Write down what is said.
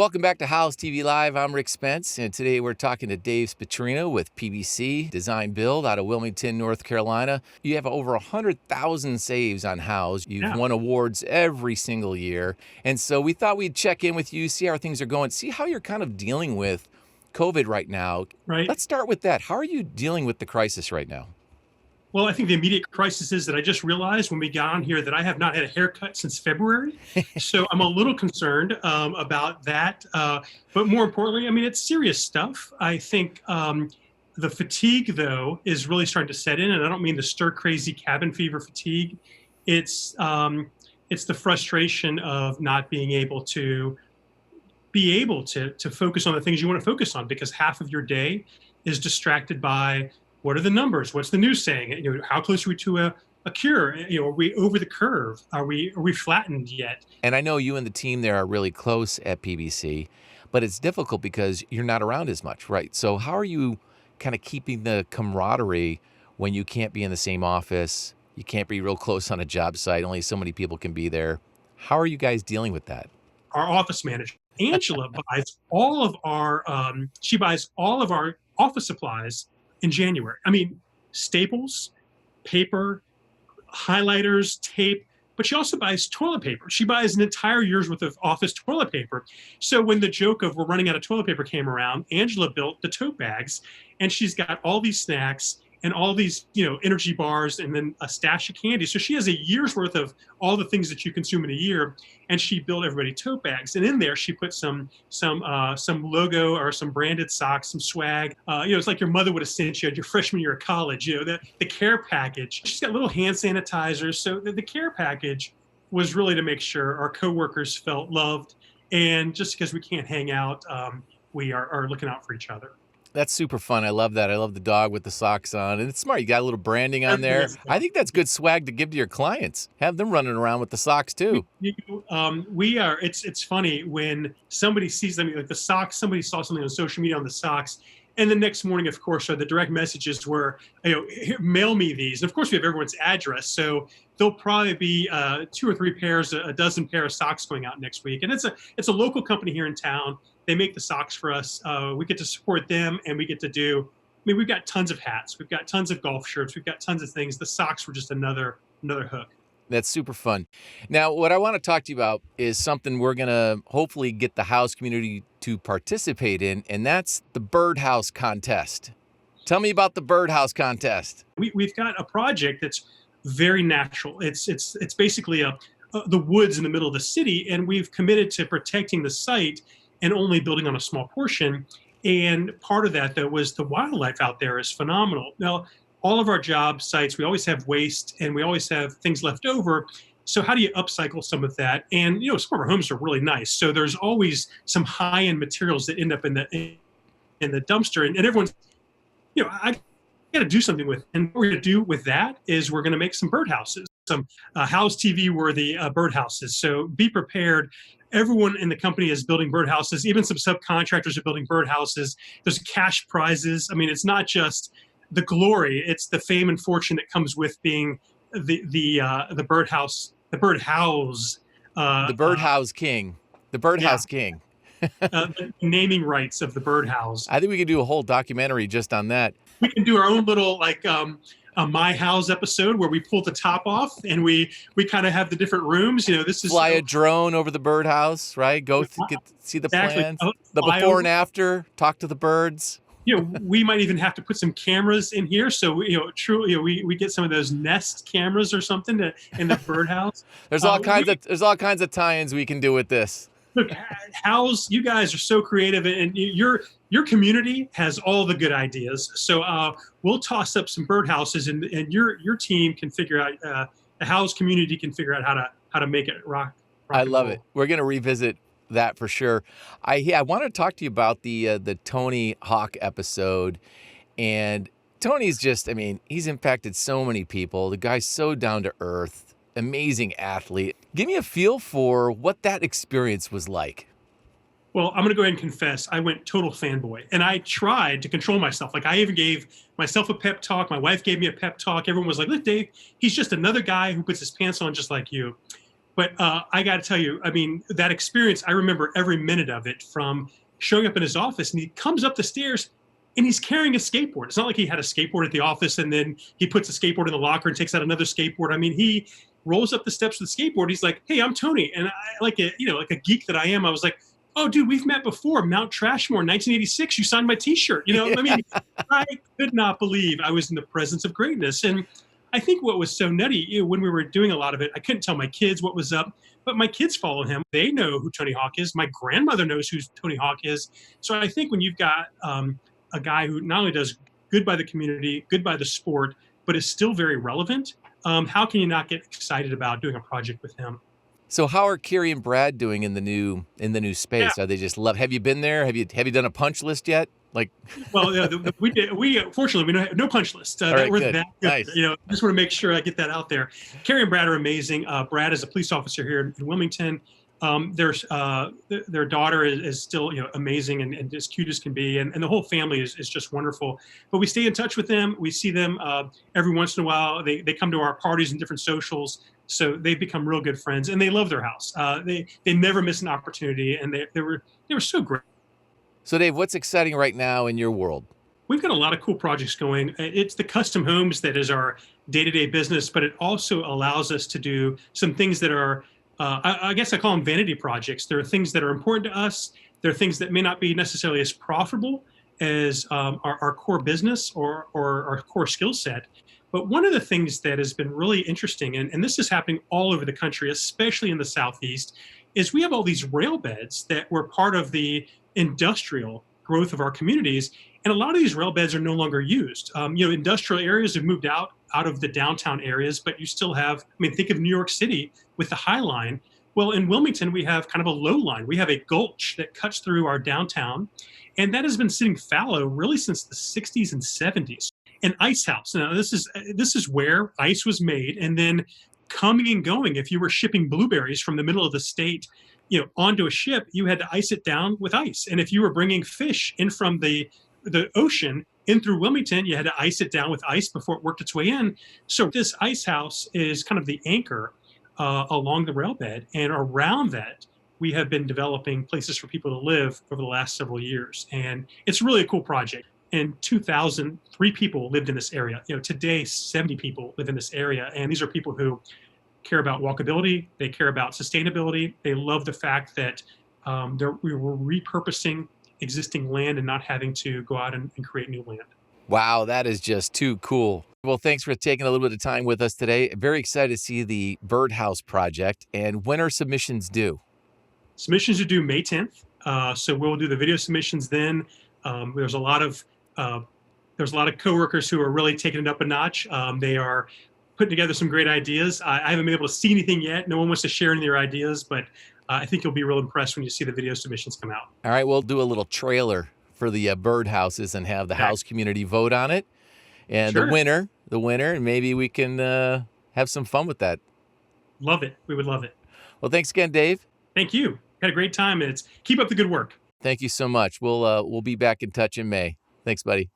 Welcome back to Houzz TV Live. I'm Rick Spence, and today we're talking to Dave Spetrino with PBC Design Build out of Wilmington, North Carolina. You have over 100,000 saves on Houzz. You've won awards every single year, and so we thought we'd check in with you, see how things are going, see how you're kind of dealing with COVID right now. Right. Let's start with that. How are you dealing with the crisis right now? Well, I think the immediate crisis is that I just realized when we got on here that I have not had a haircut since February. So I'm a little concerned about that. But more importantly, I mean, it's serious stuff. I think the fatigue, though, is really starting to set in. And I don't mean the stir-crazy cabin fever fatigue. It's the frustration of not being able to focus on the things you want to focus on, because half of your day is distracted by what are the numbers? What's the news saying? You know, how close are we to a cure? You know, are we over the curve? Are we flattened yet? And I know you and the team there are really close at PBC, but it's difficult because you're not around as much, right? So how are you kind of keeping the camaraderie when you can't be in the same office? You can't be real close on a job site. Only so many people can be there. How are you guys dealing with that? Our office manager, Angela, buys all of our office supplies in January. I mean, staples, paper, highlighters, tape, but she also buys toilet paper. She buys an entire year's worth of office toilet paper. So when the joke of we're running out of toilet paper came around, Angela built the tote bags, and she's got all these snacks and all these, you know, energy bars and then a stash of candy. So she has a year's worth of all the things that you consume in a year, and she built everybody tote bags. And in there, she put some logo or some branded socks, some swag. You know, it's like your mother would have sent you at your freshman year of college. You know, the care package. She's got little hand sanitizers. So the care package was really to make sure our coworkers felt loved, and just because we can't hang out, we are looking out for each other. That's super fun. I love that. I love the dog with the socks on. And it's smart. You got a little branding on there. I think that's good swag to give to your clients. Have them running around with the socks too. It's funny when somebody sees them, like the socks, somebody saw something on social media on the socks. And the next morning, of course, the direct messages were, you know, mail me these. And of course, we have everyone's address. So there'll probably be 2 or 3 pairs, a dozen pair of socks going out next week. And it's a local company here in town. They make the socks for us. We get to support them, and we get to do, I mean, we've got tons of hats. We've got tons of golf shirts. We've got tons of things. The socks were just another hook. That's super fun. Now, what I want to talk to you about is something we're going to hopefully get the Houzz community to participate in, and that's the Birdhouse Contest. Tell me about the Birdhouse Contest. We've got a project that's very natural. It's basically the woods in the middle of the city, and we've committed to protecting the site and only building on a small portion. And part of that, though, was the wildlife out there is phenomenal. Now, all of our job sites, we always have waste and we always have things left over. So how do you upcycle some of that? And, you know, some of our homes are really nice. So there's always some high-end materials that end up in the dumpster. And everyone's, you know, I got to do something with. And what we're going to do with that is we're going to make some birdhouses, some Houzz TV worthy birdhouses. So be prepared. Everyone in the company is building birdhouses. Even some subcontractors are building birdhouses. There's cash prizes. I mean, it's not just the glory; it's the fame and fortune that comes with being the birdhouse, the birdhouse, the birdhouse king, the birdhouse king. The naming rights of the birdhouse. I think we could do a whole documentary just on that. We can do our own little a My Houzz episode where we pull the top off and we kind of have the different rooms. You know, this is fly a drone over the birdhouse, right? Go see the plans, the before and after. Talk to the birds. You know, we might even have to put some cameras in here, so you know, truly, you know, we get some of those Nest cameras or something in the birdhouse. There's all kinds of tie-ins we can do with this. Look, Houzz, you guys are so creative, and your community has all the good ideas. So we'll toss up some birdhouses, and your team can figure out, the Houzz community can figure out how to make it rock. I love it. We're gonna revisit that for sure. I want to talk to you about the Tony Hawk episode, and Tony's just, I mean, he's impacted so many people. The guy's so down to earth, amazing athlete. Give me a feel for what that experience was like. Well, I'm going to go ahead and confess, I went total fanboy, and I tried to control myself. Like, I even gave myself a pep talk. My wife gave me a pep talk. Everyone was like, look, Dave, he's just another guy who puts his pants on just like you. But I got to tell you, I mean, that experience, I remember every minute of it, from showing up in his office, and he comes up the stairs and he's carrying a skateboard. It's not like he had a skateboard at the office and then he puts a skateboard in the locker and takes out another skateboard. I mean, he rolls up the steps with the skateboard. He's like, "Hey, I'm Tony." And I, like like a geek that I am, I was like, "Oh, dude, we've met before. Mount Trashmore, 1986. You signed my T-shirt." I mean, I could not believe I was in the presence of greatness. And I think what was so nutty, when we were doing a lot of it, I couldn't tell my kids what was up, but my kids follow him. They know who Tony Hawk is. My grandmother knows who Tony Hawk is. So I think when you've got a guy who not only does good by the community, good by the sport, but is still very relevant, how can you not get excited about doing a project with him? So how are Carrie and Brad doing in the new space? Yeah. Are they just love? Have you been there? Have you done a punch list yet? Like, Well, we fortunately we don't have no punch list. all right, We're good, that good. nice. I just want to make sure I get that out there. Carrie and Brad are amazing. Brad is a police officer here in Wilmington. Their daughter is still amazing and as cute as can be, and the whole family is just wonderful. But we stay in touch with them. We see them every once in a while. They come to our parties and different socials. So they've become real good friends, and they love their house. They never miss an opportunity, and they were so great. So Dave, what's exciting right now in your world? We've got a lot of cool projects going. It's the custom homes that is our day-to-day business, but it also allows us to do some things that are, I guess I call them vanity projects. There are things that are important to us. There are things that may not be necessarily as profitable as our core business or our core skill set. But one of the things that has been really interesting, and this is happening all over the country, especially in the Southeast, is we have all these rail beds that were part of the industrial growth of our communities, and a lot of these rail beds are no longer used. Industrial areas have moved out of the downtown areas, but you still have, I mean, think of New York City with the High Line. Well, in Wilmington, we have kind of a low line. We have a gulch that cuts through our downtown, and that has been sitting fallow really since the 60s and 70s. An ice house. Now, this is where ice was made, and then coming and going. If you were shipping blueberries from the middle of the state, onto a ship, you had to ice it down with ice. And if you were bringing fish in from the ocean in through Wilmington, you had to ice it down with ice before it worked its way in. So this ice house is kind of the anchor along the rail bed, and around that, we have been developing places for people to live over the last several years. And it's really a cool project. In 2000, 3 people lived in this area. Today, 70 people live in this area. And these are people who care about walkability. They care about sustainability. They love the fact that we were repurposing existing land and not having to go out and create new land. Wow, that is just too cool. Well, thanks for taking a little bit of time with us today. Very excited to see the Birdhouse project. And when are submissions due? Submissions are due May 10th. So we'll do the video submissions then. There's a lot of coworkers who are really taking it up a notch. They are putting together some great ideas. I haven't been able to see anything yet. No one wants to share any of their ideas, but I think you'll be real impressed when you see the video submissions come out. All right, we'll do a little trailer for the birdhouses and have the Houzz community vote on it. And Sure. the winner, and maybe we can have some fun with that. Love it. We would love it. Well, thanks again, Dave. Thank you. Had a great time, and keep up the good work. Thank you so much. We'll be back in touch in May. Thanks, buddy.